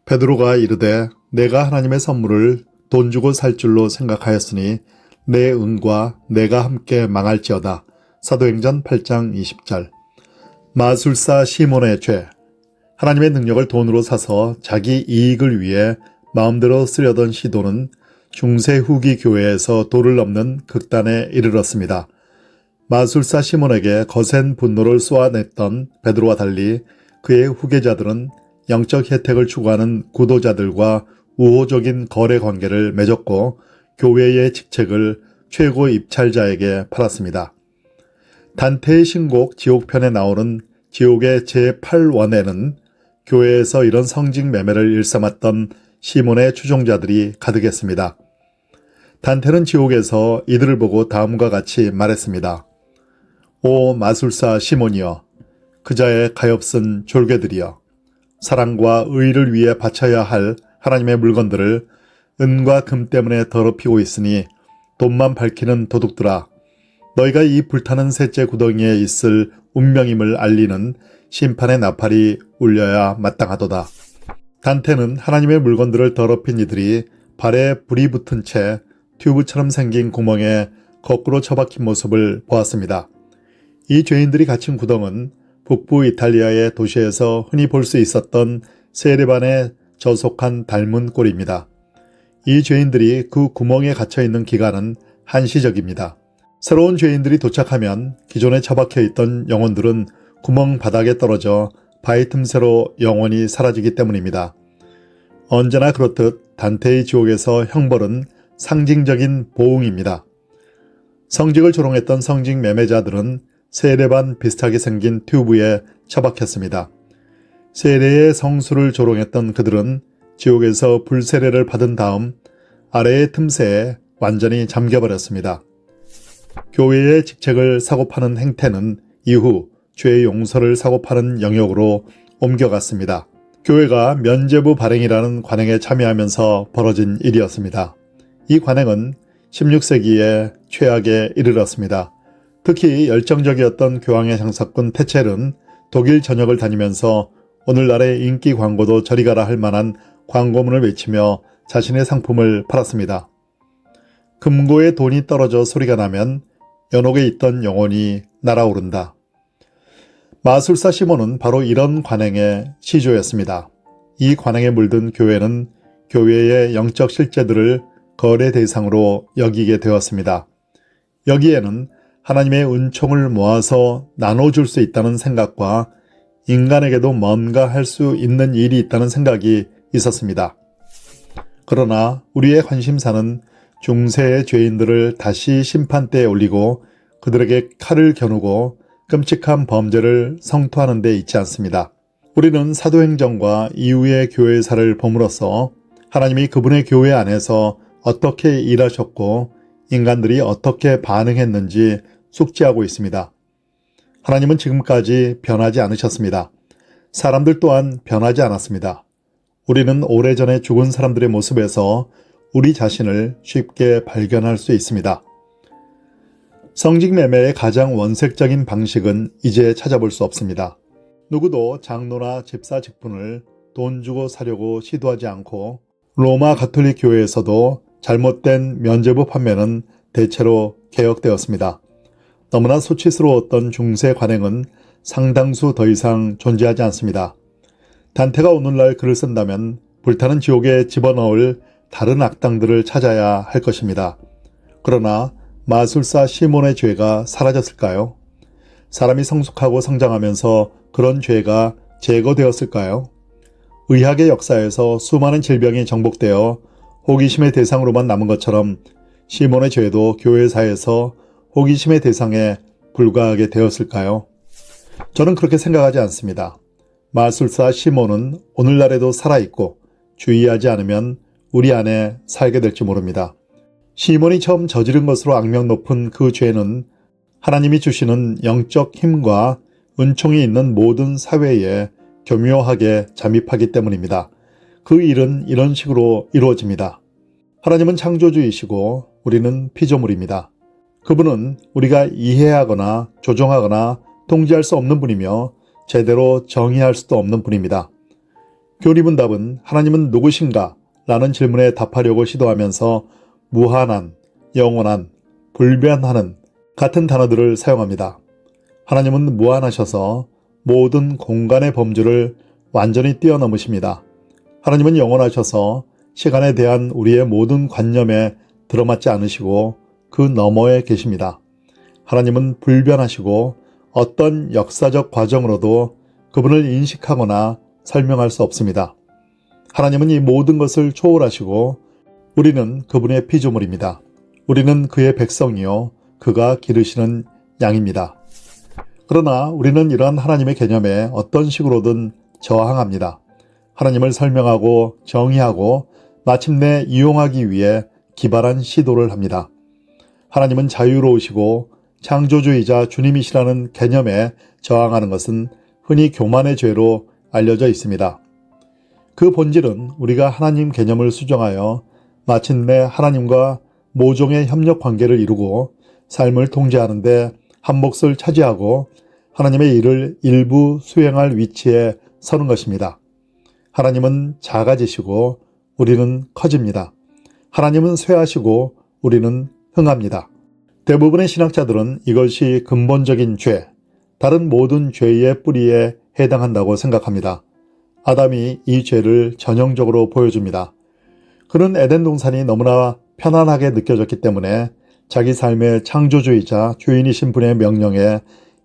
베드로가 이르되 내가 하나님의 선물을 돈 주고 살 줄로 생각하였으니 내 은과 내가 함께 망할지어다. 사도행전 8장 20절. 마술사 시몬의 죄. 하나님의 능력을 돈으로 사서 자기 이익을 위해 마음대로 쓰려던 시도는 중세 후기 교회에서 도를 넘는 극단에 이르렀습니다. 마술사 시몬에게 거센 분노를 쏘아냈던 베드로와 달리 그의 후계자들은 영적 혜택을 추구하는 구도자들과 우호적인 거래 관계를 맺었고 교회의 직책을 최고 입찰자에게 팔았습니다. 단테의 신곡 지옥편에 나오는 지옥의 제8원에는 교회에서 이런 성직 매매를 일삼았던 시몬의 추종자들이 가득했습니다. 단테는 지옥에서 이들을 보고 다음과 같이 말했습니다. 오 마술사 시몬이여, 그자의 가엾은 졸개들이여, 사랑과 의를 위해 바쳐야 할 하나님의 물건들을 은과 금 때문에 더럽히고 있으니 돈만 밝히는 도둑들아, 너희가 이 불타는 셋째 구덩이에 있을 운명임을 알리는 심판의 나팔이 울려야 마땅하도다. 단테는 하나님의 물건들을 더럽힌 이들이 발에 불이 붙은 채 튜브처럼 생긴 구멍에 거꾸로 처박힌 모습을 보았습니다. 이 죄인들이 갇힌 구덩은 북부 이탈리아의 도시에서 흔히 볼 수 있었던 세레반에 저속한 닮은 꼴입니다. 이 죄인들이 그 구멍에 갇혀있는 기간은 한시적입니다. 새로운 죄인들이 도착하면 기존에 처박혀 있던 영혼들은 구멍 바닥에 떨어져 바위 틈새로 영원히 사라지기 때문입니다. 언제나 그렇듯 단테의 지옥에서 형벌은 상징적인 보응입니다. 성직을 조롱했던 성직 매매자들은 세례반 비슷하게 생긴 튜브에 처박혔습니다. 세례의 성수를 조롱했던 그들은 지옥에서 불세례를 받은 다음 아래의 틈새에 완전히 잠겨버렸습니다. 교회의 직책을 사고 파는 행태는 이후 죄의 용서를 사고 파는 영역으로 옮겨갔습니다. 교회가 면죄부 발행이라는 관행에 참여하면서 벌어진 일이었습니다. 이 관행은 16세기에 최악에 이르렀습니다. 특히 열정적이었던 교황의 장사꾼 테첼은 독일 전역을 다니면서 오늘날의 인기 광고도 저리 가라 할 만한 광고문을 외치며 자신의 상품을 팔았습니다. 금고에 돈이 떨어져 소리가 나면 연옥에 있던 영혼이 날아오른다. 마술사 시몬은 바로 이런 관행의 시조였습니다. 이 관행에 물든 교회는 교회의 영적 실제들을 거래 대상으로 여기게 되었습니다. 여기에는 하나님의 은총을 모아서 나눠줄 수 있다는 생각과 인간에게도 뭔가 할 수 있는 일이 있다는 생각이 있었습니다. 그러나 우리의 관심사는 중세의 죄인들을 다시 심판대에 올리고 그들에게 칼을 겨누고 끔찍한 범죄를 성토하는 데 있지 않습니다. 우리는 사도행전과 이후의 교회사를 보므로써 하나님이 그분의 교회 안에서 어떻게 일하셨고 인간들이 어떻게 반응했는지 숙지하고 있습니다. 하나님은 지금까지 변하지 않으셨습니다. 사람들 또한 변하지 않았습니다. 우리는 오래전에 죽은 사람들의 모습에서 우리 자신을 쉽게 발견할 수 있습니다. 성직 매매의 가장 원색적인 방식은 이제 찾아볼 수 없습니다. 누구도 장로나 집사 직분을 돈 주고 사려고 시도하지 않고 로마 가톨릭 교회에서도 잘못된 면죄부 판매는 대체로 개혁되었습니다. 너무나 수치스러웠던 중세 관행은 상당수 더 이상 존재하지 않습니다. 단테가 오늘날 글을 쓴다면 불타는 지옥에 집어넣을 다른 악당들을 찾아야 할 것입니다. 그러나 마술사 시몬의 죄가 사라졌을까요? 사람이 성숙하고 성장하면서 그런 죄가 제거되었을까요? 의학의 역사에서 수많은 질병이 정복되어 호기심의 대상으로만 남은 것처럼 시몬의 죄도 교회사에서 호기심의 대상에 불과하게 되었을까요? 저는 그렇게 생각하지 않습니다. 마술사 시몬은 오늘날에도 살아있고 주의하지 않으면 우리 안에 살게 될지 모릅니다. 시몬이 처음 저지른 것으로 악명 높은 그 죄는 하나님이 주시는 영적 힘과 은총이 있는 모든 사회에 교묘하게 잠입하기 때문입니다. 그 일은 이런 식으로 이루어집니다. 하나님은 창조주이시고 우리는 피조물입니다. 그분은 우리가 이해하거나 조종하거나 통제할 수 없는 분이며 제대로 정의할 수도 없는 분입니다. 교리문답은 하나님은 누구신가? 라는 질문에 답하려고 시도하면서 무한한, 영원한, 불변하는 같은 단어들을 사용합니다. 하나님은 무한하셔서 모든 공간의 범주를 완전히 뛰어넘으십니다. 하나님은 영원하셔서 시간에 대한 우리의 모든 관념에 들어맞지 않으시고 그 너머에 계십니다. 하나님은 불변하시고 어떤 역사적 과정으로도 그분을 인식하거나 설명할 수 없습니다. 하나님은 이 모든 것을 초월하시고 우리는 그분의 피조물입니다. 우리는 그의 백성이요 그가 기르시는 양입니다. 그러나 우리는 이러한 하나님의 개념에 어떤 식으로든 저항합니다. 하나님을 설명하고 정의하고 마침내 이용하기 위해 기발한 시도를 합니다. 하나님은 자유로우시고 창조주이자 주님이시라는 개념에 저항하는 것은 흔히 교만의 죄로 알려져 있습니다. 그 본질은 우리가 하나님 개념을 수정하여 마침내 하나님과 모종의 협력 관계를 이루고 삶을 통제하는 데 한 몫을 차지하고 하나님의 일을 일부 수행할 위치에 서는 것입니다. 하나님은 작아지시고 우리는 커집니다. 하나님은 쇠하시고 우리는 흥합니다. 대부분의 신학자들은 이것이 근본적인 죄, 다른 모든 죄의 뿌리에 해당한다고 생각합니다. 아담이 이 죄를 전형적으로 보여줍니다. 그는 에덴 동산이 너무나 편안하게 느껴졌기 때문에 자기 삶의 창조주이자 주인이신 분의 명령에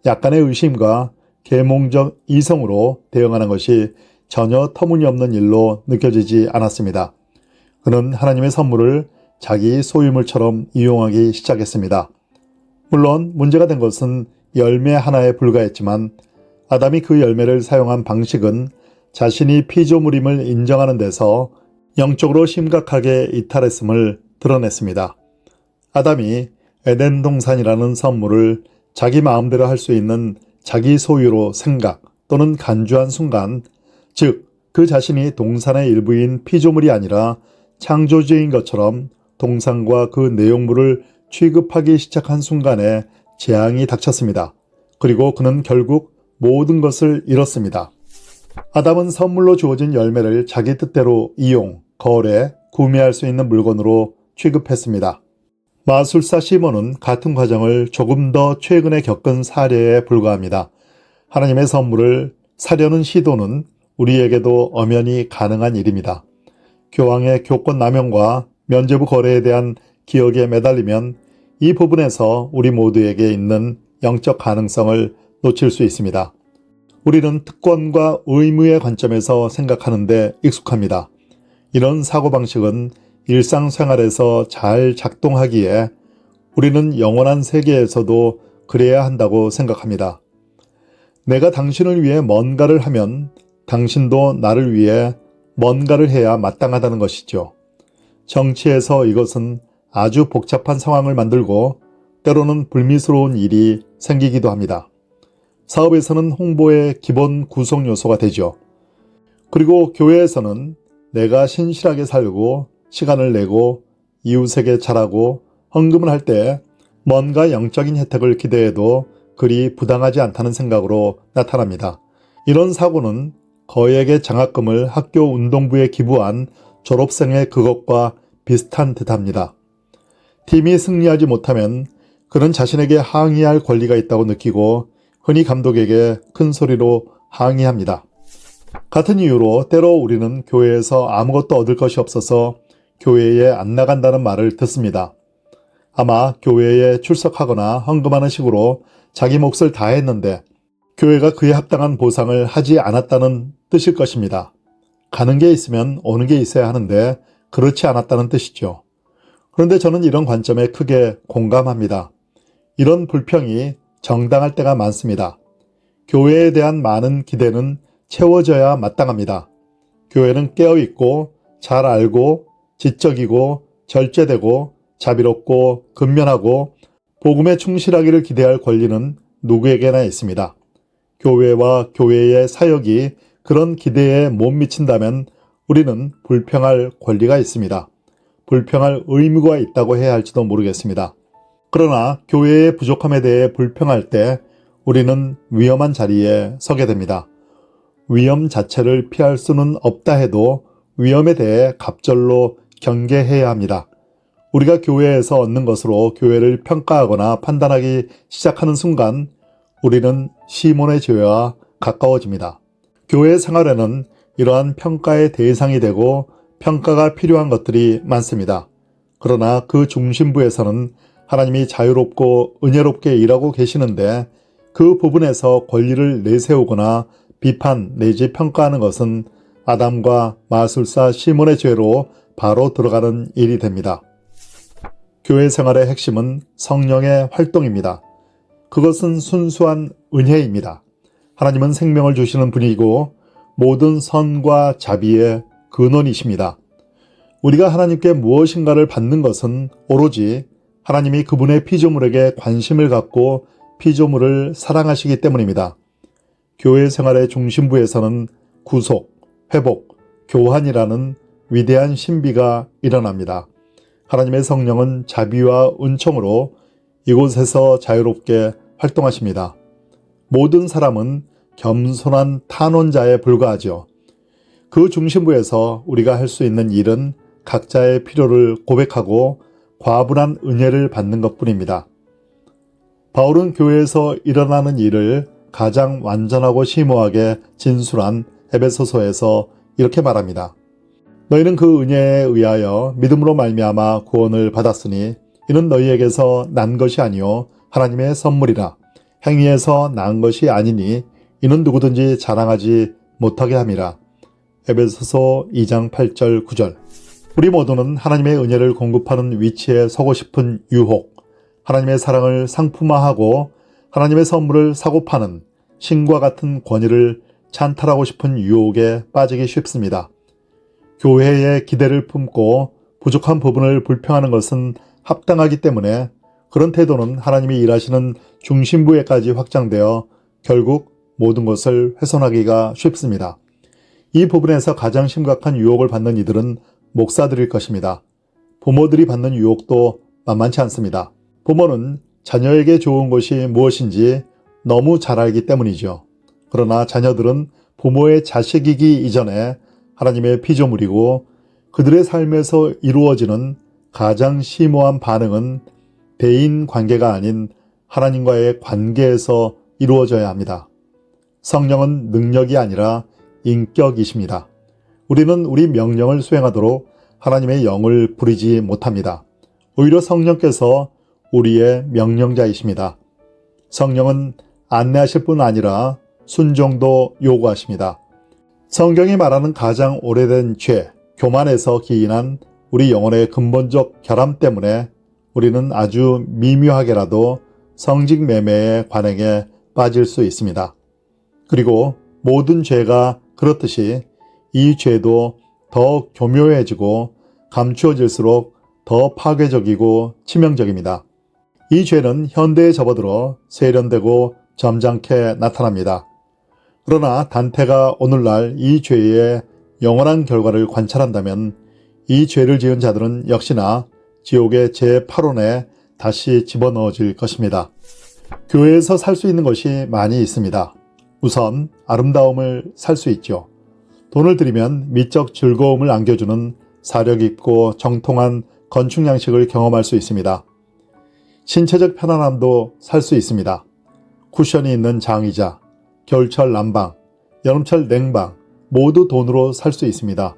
약간의 의심과 계몽적 이성으로 대응하는 것이 전혀 터무니없는 일로 느껴지지 않았습니다. 그는 하나님의 선물을 자기 소유물처럼 이용하기 시작했습니다. 물론 문제가 된 것은 열매 하나에 불과했지만 아담이 그 열매를 사용한 방식은 자신이 피조물임을 인정하는 데서 영적으로 심각하게 이탈했음을 드러냈습니다. 아담이 에덴 동산이라는 선물을 자기 마음대로 할 수 있는 자기 소유로 생각 또는 간주한 순간, 즉 그 자신이 동산의 일부인 피조물이 아니라 창조주인 것처럼 동산과 그 내용물을 취급하기 시작한 순간에 재앙이 닥쳤습니다. 그리고 그는 결국 모든 것을 잃었습니다. 아담은 선물로 주어진 열매를 자기 뜻대로 이용, 거래, 구매할 수 있는 물건으로 취급했습니다. 마술사 시몬은 같은 과정을 조금 더 최근에 겪은 사례에 불과합니다. 하나님의 선물을 사려는 시도는 우리에게도 엄연히 가능한 일입니다. 교황의 교권 남용과 면죄부 거래에 대한 기억에 매달리면 이 부분에서 우리 모두에게 있는 영적 가능성을 놓칠 수 있습니다. 우리는 특권과 의무의 관점에서 생각하는데 익숙합니다. 이런 사고방식은 일상생활에서 잘 작동하기에 우리는 영원한 세계에서도 그래야 한다고 생각합니다. 내가 당신을 위해 뭔가를 하면 당신도 나를 위해 뭔가를 해야 마땅하다는 것이죠. 정치에서 이것은 아주 복잡한 상황을 만들고 때로는 불미스러운 일이 생기기도 합니다. 사업에서는 홍보의 기본 구성 요소가 되죠. 그리고 교회에서는 내가 신실하게 살고 시간을 내고 이웃에게 잘하고 헌금을 할 때 뭔가 영적인 혜택을 기대해도 그리 부당하지 않다는 생각으로 나타납니다. 이런 사고는 거액의 장학금을 학교 운동부에 기부한 졸업생의 그것과 비슷한 듯합니다. 팀이 승리하지 못하면 그는 자신에게 항의할 권리가 있다고 느끼고 흔히 감독에게 큰 소리로 항의합니다. 같은 이유로 때로 우리는 교회에서 아무것도 얻을 것이 없어서 교회에 안 나간다는 말을 듣습니다. 아마 교회에 출석하거나 헌금하는 식으로 자기 몫을 다했는데 교회가 그에 합당한 보상을 하지 않았다는 뜻일 것입니다. 가는 게 있으면 오는 게 있어야 하는데 그렇지 않았다는 뜻이죠. 그런데 저는 이런 관점에 크게 공감합니다. 이런 불평이 정당할 때가 많습니다. 교회에 대한 많은 기대는 채워져야 마땅합니다. 교회는 깨어있고 잘 알고 지적이고 절제되고 자비롭고 근면하고 복음에 충실하기를 기대할 권리는 누구에게나 있습니다. 교회와 교회의 사역이 그런 기대에 못 미친다면 우리는 불평할 권리가 있습니다. 불평할 의무가 있다고 해야 할지도 모르겠습니다. 그러나 교회의 부족함에 대해 불평할 때 우리는 위험한 자리에 서게 됩니다. 위험 자체를 피할 수는 없다 해도 위험에 대해 갑절로 경계해야 합니다. 우리가 교회에서 얻는 것으로 교회를 평가하거나 판단하기 시작하는 순간 우리는 시몬의 죄와 가까워집니다. 교회 생활에는 이러한 평가의 대상이 되고 평가가 필요한 것들이 많습니다. 그러나 그 중심부에서는 하나님이 자유롭고 은혜롭게 일하고 계시는데 그 부분에서 권리를 내세우거나 비판 내지 평가하는 것은 아담과 마술사 시몬의 죄로 바로 들어가는 일이 됩니다. 교회 생활의 핵심은 성령의 활동입니다. 그것은 순수한 은혜입니다. 하나님은 생명을 주시는 분이고 모든 선과 자비의 근원이십니다. 우리가 하나님께 무엇인가를 받는 것은 오로지 하나님이 그분의 피조물에게 관심을 갖고 피조물을 사랑하시기 때문입니다. 교회 생활의 중심부에서는 구속, 회복, 교환이라는 위대한 신비가 일어납니다. 하나님의 성령은 자비와 은총으로 이곳에서 자유롭게 활동하십니다. 모든 사람은 겸손한 탄원자에 불과하죠. 그 중심부에서 우리가 할 수 있는 일은 각자의 필요를 고백하고 과분한 은혜를 받는 것뿐입니다. 바울은 교회에서 일어나는 일을 가장 완전하고 심오하게 진술한 에베소서에서 이렇게 말합니다. 너희는 그 은혜에 의하여 믿음으로 말미암아 구원을 받았으니 이는 너희에게서 난 것이 아니요 하나님의 선물이라. 행위에서 난 것이 아니니 이는 누구든지 자랑하지 못하게 함이라. 에베소서 2장 8절 9절. 우리 모두는 하나님의 은혜를 공급하는 위치에 서고 싶은 유혹, 하나님의 사랑을 상품화하고 하나님의 선물을 사고 파는 신과 같은 권위를 찬탈하고 싶은 유혹에 빠지기 쉽습니다. 교회에 기대를 품고 부족한 부분을 불평하는 것은 합당하기 때문에 그런 태도는 하나님이 일하시는 중심부에까지 확장되어 결국 모든 것을 훼손하기가 쉽습니다. 이 부분에서 가장 심각한 유혹을 받는 이들은 목사들일 것입니다. 부모들이 받는 유혹도 만만치 않습니다. 부모는 자녀에게 좋은 것이 무엇인지 너무 잘 알기 때문이죠. 그러나 자녀들은 부모의 자식이기 이전에 하나님의 피조물이고 그들의 삶에서 이루어지는 가장 심오한 반응은 대인 관계가 아닌 하나님과의 관계에서 이루어져야 합니다. 성령은 능력이 아니라 인격이십니다. 우리는 우리 명령을 수행하도록 하나님의 영을 부리지 못합니다. 오히려 성령께서 우리의 명령자이십니다. 성령은 안내하실 뿐 아니라 순종도 요구하십니다. 성경이 말하는 가장 오래된 죄, 교만에서 기인한 우리 영혼의 근본적 결함 때문에 우리는 아주 미묘하게라도 성직매매의 관행에 빠질 수 있습니다. 그리고 모든 죄가 그렇듯이 이 죄도 더 교묘해지고 감추어질수록 더 파괴적이고 치명적입니다. 이 죄는 현대에 접어들어 세련되고 점잖게 나타납니다. 그러나 단테가 오늘날 이 죄의 영원한 결과를 관찰한다면 이 죄를 지은 자들은 역시나 지옥의 제8원에 다시 집어넣어질 것입니다. 교회에서 살 수 있는 것이 많이 있습니다. 우선 아름다움을 살 수 있죠. 돈을 들이면 미적 즐거움을 안겨주는 사력 있고 정통한 건축 양식을 경험할 수 있습니다. 신체적 편안함도 살 수 있습니다. 쿠션이 있는 장의자, 겨울철 난방, 여름철 냉방 모두 돈으로 살 수 있습니다.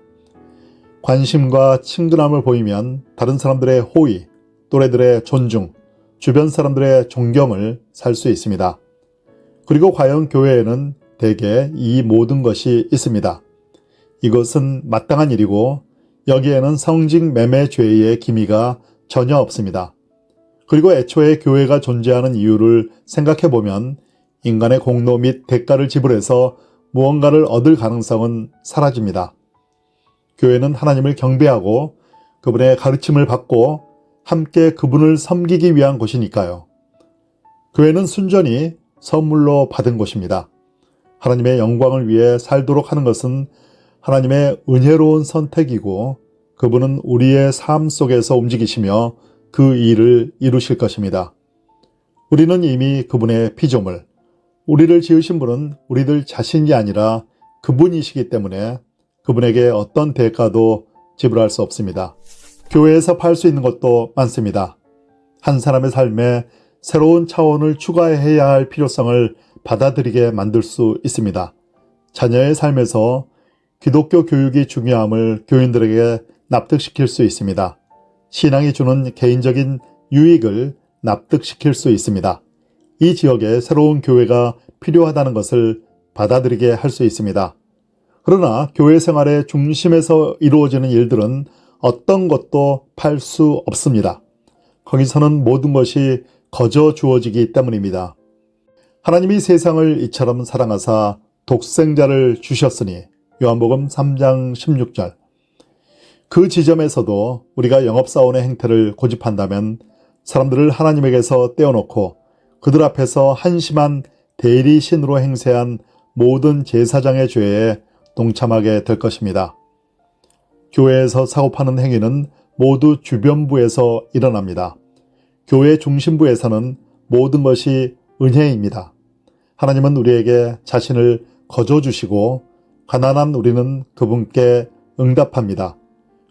관심과 친근함을 보이면 다른 사람들의 호의, 또래들의 존중, 주변 사람들의 존경을 살 수 있습니다. 그리고 과연 교회에는 대개 이 모든 것이 있습니다. 이것은 마땅한 일이고 여기에는 성직매매죄의 기미가 전혀 없습니다. 그리고 애초에 교회가 존재하는 이유를 생각해보면 인간의 공로 및 대가를 지불해서 무언가를 얻을 가능성은 사라집니다. 교회는 하나님을 경배하고 그분의 가르침을 받고 함께 그분을 섬기기 위한 곳이니까요. 교회는 순전히 선물로 받은 곳입니다. 하나님의 영광을 위해 살도록 하는 것은 하나님의 은혜로운 선택이고 그분은 우리의 삶 속에서 움직이시며 그 일을 이루실 것입니다. 우리는 이미 그분의 피조물, 우리를 지으신 분은 우리들 자신이 아니라 그분이시기 때문에 그분에게 어떤 대가도 지불할 수 없습니다. 교회에서 팔 수 있는 것도 많습니다. 한 사람의 삶에 새로운 차원을 추가해야 할 필요성을 받아들이게 만들 수 있습니다. 자녀의 삶에서 기독교 교육이 중요함을 교인들에게 납득시킬 수 있습니다. 신앙이 주는 개인적인 유익을 납득시킬 수 있습니다. 이 지역에 새로운 교회가 필요하다는 것을 받아들이게 할 수 있습니다. 그러나 교회 생활의 중심에서 이루어지는 일들은 어떤 것도 팔 수 없습니다. 거기서는 모든 것이 거저 주어지기 때문입니다. 하나님이 세상을 이처럼 사랑하사 독생자를 주셨으니 요한복음 3장 16절. 그 지점에서도 우리가 영업사원의 행태를 고집한다면 사람들을 하나님에게서 떼어놓고 그들 앞에서 한심한 대리신으로 행세한 모든 제사장의 죄에 동참하게 될 것입니다. 교회에서 사고파는 행위는 모두 주변부에서 일어납니다. 교회 중심부에서는 모든 것이 은혜입니다. 하나님은 우리에게 자신을 거저 주시고 가난한 우리는 그분께 응답합니다.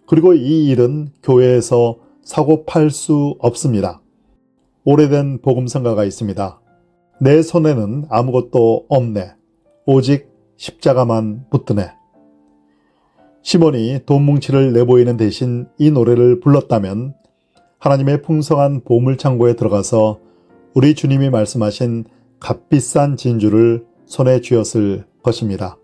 그리고 이 일은 교회에서 사고 팔 수 없습니다. 오래된 복음성가가 있습니다. 내 손에는 아무것도 없네. 오직 십자가만 붙드네. 시몬이 돈 뭉치를 내보이는 대신 이 노래를 불렀다면 하나님의 풍성한 보물창고에 들어가서 우리 주님이 말씀하신 값비싼 진주를 손에 쥐었을 것입니다.